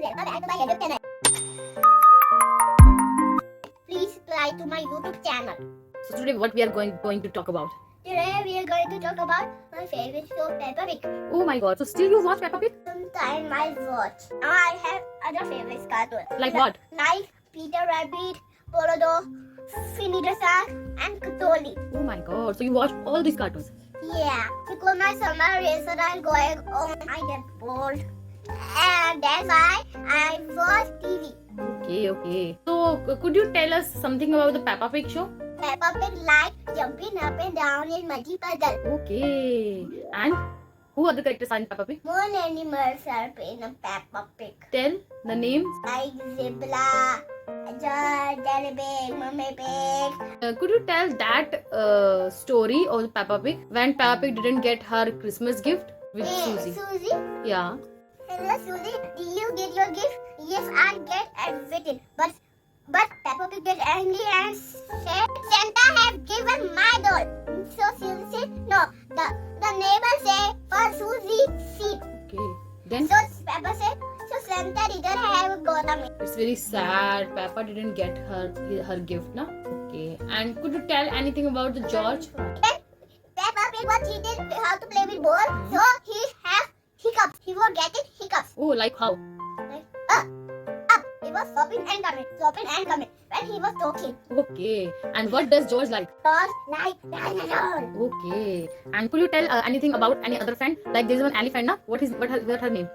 welcome back to my YouTube channel. Please subscribe to my YouTube channel. So today what we are going to talk about? Today we are going to talk about my favorite show, Peppa Pig. Oh my god, so still you watch Peppa Pig? Sometimes I watch. I have other favorite cartoons. Like what? Like Peter Rabbit, Polodo, Finny the Shark, and Katoli. Oh my god, so you watch all these cartoons? Yeah, because my summer races are going on, I get bored. And that's why I watch TV. Okay. So could you tell us something about the Peppa Pig show? Peppa Pig like jumping up and down in muddy puddle. Okay. And who are the characters in Peppa Pig? More animals are in a Peppa Pig. Tell the names. Like Zebra, George, Daddy Pig, Mummy Pig. Could you tell that story of Peppa Pig when Peppa Pig didn't get her Christmas gift with Susie? Susie? Yeah. Hello Susie, did you get your gift? Yes, I get everything. But Peppa Pig gets angry and said, Santa has given my doll. So Susie said, no. The neighbor said, for Susie's seat. Okay. Then So Peppa said, so Santa didn't have got me. it's very sad. Peppa didn't get her gift, na? Okay. And could you tell anything about the George? Then Peppa Pig was teaching how to play with ball. So he has hiccups. He was getting hiccups. Oh, like how? Like up. He was stopping and coming when he was talking. Okay. And what does George like? George like dinosaur. Okay. And could you tell anything about any other friend? Like there's one elephant, na? What her name?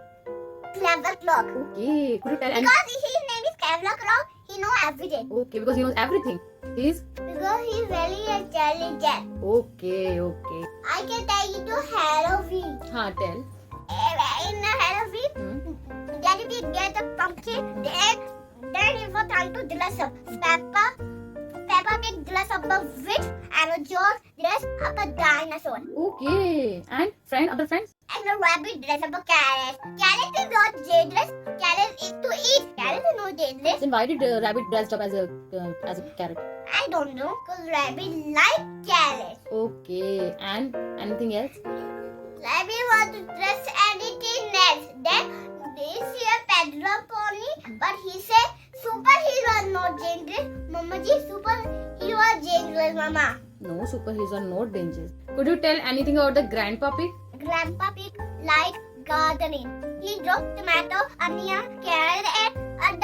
Clever clock. Okay. Could you tell any? Because his name is Clever Clock, he knows everything. Okay, because he knows everything. He's Because he is very intelligent. okay. I can take you to Halloween. Tell. In Halloween, Daddy Pig get a pumpkin. Then it was time to dress up. Peppa Pig dress up a witch and George dress up a dinosaur. Okay. And other friends? And the rabbit dress up a carrot. Carrot is not dangerous. Carrot is to eat. Carrot is not dangerous. Then why did Rabbit dressed up as a carrot? I don't know. Because rabbit like carrots. Okay. And anything else? Rabbit want to dress anything else. Then they see a peddler pony. But he said superhero is not dangerous. Mama ji, superhero is dangerous, Mama. No, superheroes are not dangerous. Could you tell anything about the Grandpa Pig? Grandpa Pig like gardening. He grows tomato, onion, carrot, and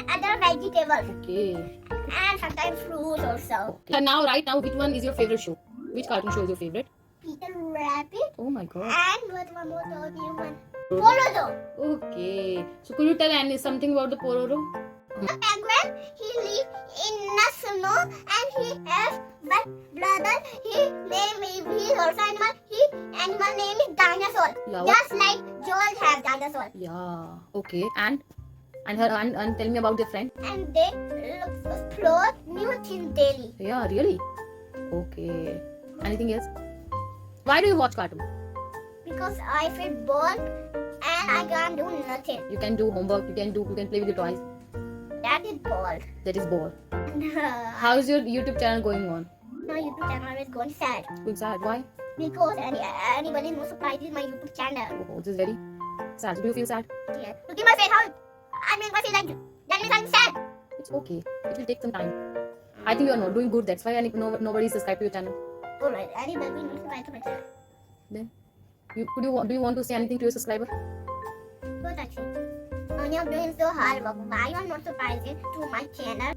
other vegetables. Okay. And sometimes fruits also. Okay. And right now, which one is your favorite show? Which cartoon show is your favorite? Peter Rabbit. Oh my god. And what one more told you one? Polodo. Okay. So could you tell something about the Pororo? The penguin, he lives in the snow and he has one brother. He also animal. Animal name is dinosaur. Yeah. Just like George has dinosaur. Yeah. Okay. And tell me about your friend. And they explore new things daily. Yeah, really? Okay. Anything else? Why do you watch cartoon? Because I feel bored and I can't do nothing. You can do homework, you can play with your toys. That is bored. That is ball. Now How is your YouTube channel going on? YouTube channel is going sad. Good, sad. Why? Because anybody knows surprise is my YouTube channel. Oh, this is very sad. Do you feel sad? Yeah. Look at my face, how I make my face like that means I'm sad. It's okay. It will take some time. I think you are not doing good. That's why nobody subscribe to your channel. Alright, anybody knows subscribe to my channel. Then, do you want to say anything to your subscriber? What actually? You're doing so hard work. Why you are not subscribing to my channel?